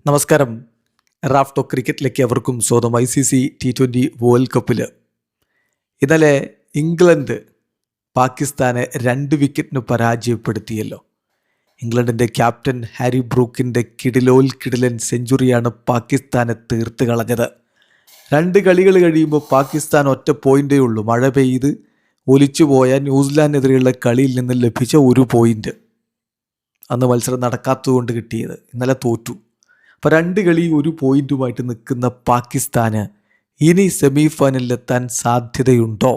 നമസ്കാരം. റാഫ്റ്റോ ക്രിക്കറ്റിലേക്ക് അവർക്കും സ്വന്തം ICC T20 വേൾഡ് കപ്പിൽ ഇന്നലെ ഇംഗ്ലണ്ട് പാകിസ്ഥാനെ 2 വിക്കറ്റിന് പരാജയപ്പെടുത്തിയല്ലോ. ഇംഗ്ലണ്ടിൻ്റെ ക്യാപ്റ്റൻ ഹാരി ബ്രൂക്കിൻ്റെ കിടിലൻ സെഞ്ചുറിയാണ് പാകിസ്ഥാനെ തീർത്ത് കളഞ്ഞത്. 2 കളികൾ കഴിയുമ്പോൾ പാകിസ്ഥാൻ ഒറ്റ പോയിൻ്റേ ഉള്ളൂ. മഴ പെയ്ത് ഒലിച്ചുപോയ ന്യൂസിലാൻഡിനെതിരെയുള്ള കളിയിൽ നിന്ന് ലഭിച്ച 1 പോയിൻ്റ്. അന്ന് മത്സരം നടക്കാത്തതുകൊണ്ട് കിട്ടിയത്. ഇന്നലെ തോറ്റു. അപ്പോൾ 2 കളി 1 പോയിൻറ്റുമായിട്ട് നിൽക്കുന്ന പാകിസ്ഥാന് ഇനി സെമി ഫൈനലിലെത്താൻ സാധ്യതയുണ്ടോ?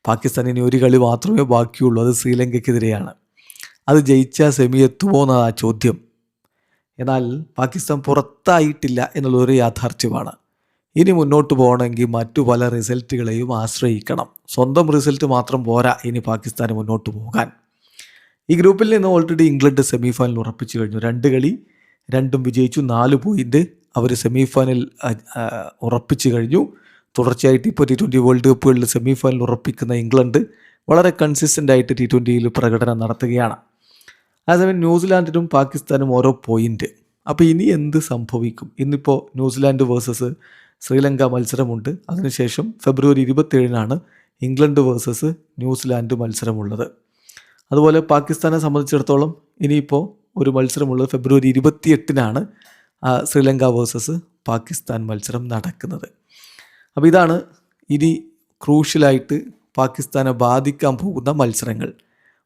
പാകിസ്ഥാൻ ഇനി 1 കളി മാത്രമേ ബാക്കിയുള്ളൂ. അത് ശ്രീലങ്കയ്ക്കെതിരെയാണ്. അത് ജയിച്ചാൽ സെമി എത്തുമോ എന്നാണ് ആ ചോദ്യം. എന്നാൽ പാകിസ്ഥാൻ പുറത്തായിട്ടില്ല എന്നുള്ളൊരു യാഥാർത്ഥ്യമാണ്. ഇനി മുന്നോട്ട് പോകണമെങ്കിൽ മറ്റു പല റിസൾട്ടുകളെയും ആശ്രയിക്കണം. സ്വന്തം റിസൾട്ട് മാത്രം പോരാ ഇനി പാകിസ്ഥാന് മുന്നോട്ട് പോകാൻ. ഈ ഗ്രൂപ്പിൽ നിന്ന് ഓൾറെഡി ഇംഗ്ലണ്ട് സെമി ഫൈനൽ ഉറപ്പിച്ചു കഴിഞ്ഞു. 2 കളി 2ഉം വിജയിച്ചു. 4 പോയിൻ്റ് അവർ സെമി ഫൈനൽ ഉറപ്പിച്ചു കഴിഞ്ഞു. തുടർച്ചയായിട്ട് ഇപ്പോൾ T20 വേൾഡ് കപ്പുകളിൽ സെമി ഫൈനൽ ഉറപ്പിക്കുന്ന ഇംഗ്ലണ്ട് വളരെ കൺസിസ്റ്റൻ്റ് ആയിട്ട് T20യിൽ പ്രകടനം നടത്തുകയാണ്. അതേസമയം ന്യൂസിലാൻഡിനും പാകിസ്ഥാനും ഓരോ പോയിൻ്റ്. അപ്പോൾ ഇനി എന്ത് സംഭവിക്കും? ഇന്നിപ്പോൾ ന്യൂസിലാൻഡ് വേഴ്സസ് ശ്രീലങ്ക മത്സരമുണ്ട്. അതിനുശേഷം ഫെബ്രുവരി 27-നാണ് ഇംഗ്ലണ്ട് വേഴ്സസ് ന്യൂസിലാൻഡ് മത്സരമുള്ളത്. അതുപോലെ പാകിസ്ഥാനെ സംബന്ധിച്ചിടത്തോളം ഇനിയിപ്പോൾ ഒരു മത്സരമുള്ളത് ഫെബ്രുവരി 28-നാണ് ശ്രീലങ്ക വേഴ്സസ് പാകിസ്ഥാൻ മത്സരം നടക്കുന്നത്. അപ്പോൾ ഇതാണ് ഇനി ക്രൂഷ്യലായിട്ട് പാകിസ്ഥാനെ ബാധിക്കാൻ പോകുന്ന മത്സരങ്ങൾ.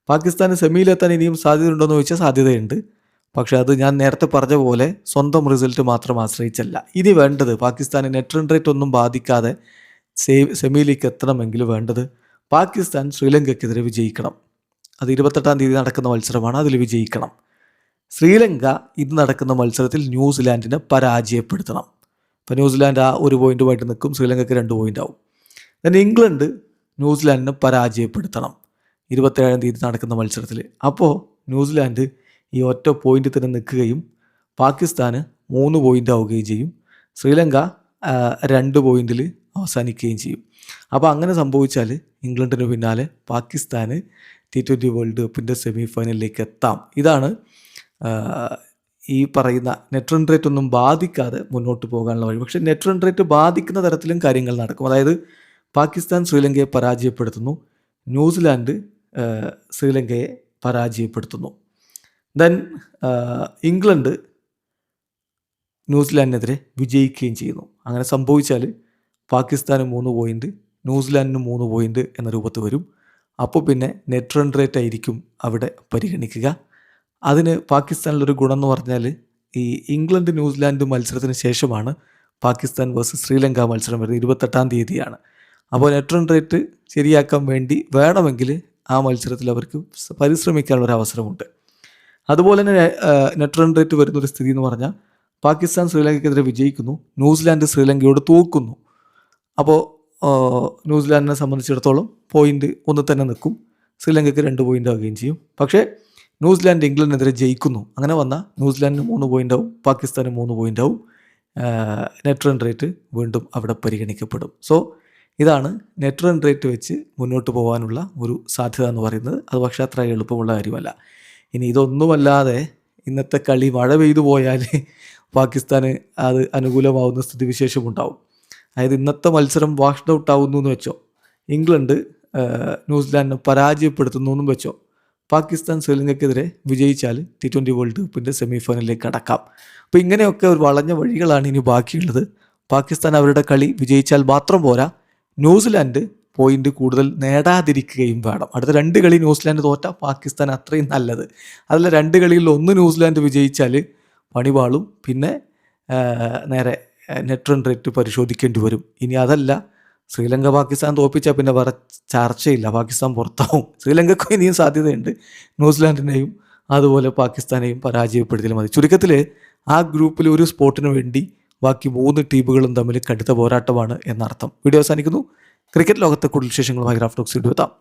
പാകിസ്ഥാന് സെമിയിലെത്താൻ ഇനിയും സാധ്യതയുണ്ടോയെന്ന് ചോദിച്ചാൽ സാധ്യതയുണ്ട്. പക്ഷേ അത് ഞാൻ നേരത്തെ പറഞ്ഞ പോലെ സ്വന്തം റിസൾട്ട് മാത്രം ആശ്രയിച്ചല്ല. ഇനി വേണ്ടത് പാകിസ്ഥാന് നെറ്റ് റൺ റേറ്റ് ഒന്നും ബാധിക്കാതെ സെമിയിലേക്ക് എത്തണമെങ്കിൽ വേണ്ടത് പാകിസ്ഥാൻ ശ്രീലങ്കയ്ക്കെതിരെ വിജയിക്കണം. അത് 28-ാം തീയതി നടക്കുന്ന മത്സരമാണ്. അതിൽ വിജയിക്കണം. ശ്രീലങ്ക ഇത് നടക്കുന്ന മത്സരത്തിൽ ന്യൂസിലാൻഡിനെ പരാജയപ്പെടുത്തണം. ഇപ്പോൾ ന്യൂസിലാൻഡ് ആ 1 പോയിൻറ്റുമായിട്ട് നിൽക്കും. ശ്രീലങ്കയ്ക്ക് 2 പോയിൻ്റ് ആവും. then ഇംഗ്ലണ്ട് ന്യൂസിലാൻഡിനെ പരാജയപ്പെടുത്തണം 27-ാം തീയതി നടക്കുന്ന മത്സരത്തിൽ. അപ്പോൾ ന്യൂസിലാൻഡ് ഈ ഒറ്റ പോയിൻ്റ് തന്നെ നിൽക്കുകയും പാകിസ്ഥാന് 3 പോയിൻ്റ് ആവുകയും ചെയ്യും. ശ്രീലങ്ക 2 പോയിൻറ്റിൽ അവസാനിക്കുകയും ചെയ്യും. അപ്പോൾ അങ്ങനെ സംഭവിച്ചാൽ ഇംഗ്ലണ്ടിന് പിന്നാലെ പാകിസ്ഥാന് T20 വേൾഡ് കപ്പിൻ്റെ സെമി ഫൈനലിലേക്ക് എത്താം. ഇതാണ് ഈ പറയുന്ന നെറ്റ് റൺ റേറ്റ് ഒന്നും ബാധിക്കാതെ മുന്നോട്ട് പോകാനുള്ള വഴി. പക്ഷേ നെറ്റ് റൺ റേറ്റ് ബാധിക്കുന്ന തരത്തിലും കാര്യങ്ങൾ നടക്കും. അതായത് പാകിസ്ഥാൻ ശ്രീലങ്കയെ പരാജയപ്പെടുത്തുന്നു, ന്യൂസിലാൻഡ് ശ്രീലങ്കയെ പരാജയപ്പെടുത്തുന്നു. ദെൻ ഇംഗ്ലണ്ട് ന്യൂസിലാൻഡിനെതിരെ വിജയിക്കുകയും ചെയ്യുന്നു. അങ്ങനെ സംഭവിച്ചാൽ പാകിസ്ഥാന് 3 പോയിൻ്റ്, ന്യൂസിലാൻഡിന് 3 പോയിൻ്റ് എന്ന രൂപത്തിൽ വരും. അപ്പോൾ പിന്നെ നെറ്റ് റൺ റേറ്റ് ആയിരിക്കും അവിടെ പരിഗണിക്കുക. അതിന് പാകിസ്ഥാനിലൊരു ഗുണം എന്ന് പറഞ്ഞാൽ ഈ ഇംഗ്ലണ്ട് ന്യൂസിലാൻഡ് മത്സരത്തിന് ശേഷമാണ് പാകിസ്ഥാൻ വേഴ്സസ് ശ്രീലങ്ക മത്സരം വരുന്നത്. 28-ാം തീയതിയാണ്. അപ്പോൾ നെറ്റ് റൺ റേറ്റ് ശരിയാക്കാൻ വേണ്ടി വേണമെങ്കിൽ ആ മത്സരത്തിൽ അവർക്ക് പരിശ്രമിക്കാനുള്ളൊരു അവസരമുണ്ട്. അതുപോലെ തന്നെ നെറ്റ് റൺ റേറ്റ് വരുന്നൊരു സ്ഥിതി എന്ന് പറഞ്ഞാൽ പാകിസ്ഥാൻ ശ്രീലങ്കയ്ക്കെതിരെ വിജയിക്കുന്നു, ന്യൂസിലാൻഡ് ശ്രീലങ്കയോട് തോൽക്കുന്നു. അപ്പോൾ ന്യൂസിലാൻഡിനെ സംബന്ധിച്ചിടത്തോളം പോയിൻ്റ് 1 തന്നെ നിൽക്കും. ശ്രീലങ്കയ്ക്ക് 2 പോയിൻ്റ് ആവുകയും ചെയ്യും. പക്ഷേ ന്യൂസിലാൻഡ് ഇംഗ്ലണ്ടിനെതിരെ ജയിക്കുന്നു. അങ്ങനെ വന്നാൽ ന്യൂസിലാൻഡിന് 3 പോയിൻ്റ് ആവും, പാകിസ്ഥാന് 3 പോയിൻ്റ് ആവും. നെറ്റ് റൺ റേറ്റ് വീണ്ടും അവിടെ പരിഗണിക്കപ്പെടും. സോ ഇതാണ് നെറ്റ് റൺ റേറ്റ് വെച്ച് മുന്നോട്ട് പോകാനുള്ള ഒരു സാധ്യത എന്ന് പറയുന്നത്. അത് പക്ഷേ അത്ര എളുപ്പമുള്ള കാര്യമല്ല. ഇനി ഇതൊന്നുമല്ലാതെ ഇന്നത്തെ കളി മഴ പെയ്തു പോയാൽ പാകിസ്ഥാന് അത് അനുകൂലമാവുന്ന സ്ഥിതിവിശേഷമുണ്ടാവും. അതായത് ഇന്നത്തെ മത്സരം വാഷ്ഡ് ഔട്ട് ആവുന്നു എന്ന് വെച്ചോ, ഇംഗ്ലണ്ട് ന്യൂസിലാൻഡിനെ പരാജയപ്പെടുത്തുന്നു എന്നും വെച്ചോ, പാകിസ്ഥാൻ ശ്രീലങ്കയ്ക്കെതിരെ വിജയിച്ചാൽ T20 വേൾഡ് കപ്പിൻ്റെ സെമി ഫൈനലിലേക്ക് കടക്കാം. അപ്പോൾ ഇങ്ങനെയൊക്കെ ഒരു വളഞ്ഞ വഴികളാണ് ഇനി ബാക്കിയുള്ളത്. പാകിസ്ഥാൻ അവരുടെ കളി വിജയിച്ചാൽ മാത്രം പോരാ, ന്യൂസിലാൻഡ് പോയിൻ്റ് കൂടുതൽ നേടാതിരിക്കുകയും വേണം. അടുത്ത 2 കളി ന്യൂസിലാൻഡ് തോറ്റാൽ പാകിസ്ഥാൻ അത്രയും നല്ലത്. അതിൽ 2 കളിയിൽ 1 ന്യൂസിലാൻഡ് വിജയിച്ചാൽ പണിപാളും. പിന്നെ നേരെ നെറ്റ് റൺ റേറ്റ് പരിശോധിക്കേണ്ടി വരും. ഇനി അതല്ല, ശ്രീലങ്ക പാകിസ്ഥാൻ തോൽപ്പിച്ചാൽ പിന്നെ വേറെ ചർച്ചയില്ല, പാകിസ്ഥാൻ പുറത്താവും. ശ്രീലങ്കയ്ക്കും ഇനിയും സാധ്യതയുണ്ട്. ന്യൂസിലാൻഡിനെയും അതുപോലെ പാകിസ്ഥാനെയും പരാജയപ്പെടുത്തിയാൽ മതി. ചുരുക്കത്തിൽ ആ ഗ്രൂപ്പിൽ ഒരു സ്പോട്ടിന് വേണ്ടി ബാക്കി 3 ടീമുകളും തമ്മിൽ കടുത്ത പോരാട്ടമാണ് എന്നർത്ഥം. വീഡിയോ അവസാനിക്കുന്നു. ക്രിക്കറ്റ് ലോകത്തെ കൂടുതൽ വിശേഷങ്ങളുമായി റാഫ്റ്റോക്സ് വീഡിയോ എത്താം.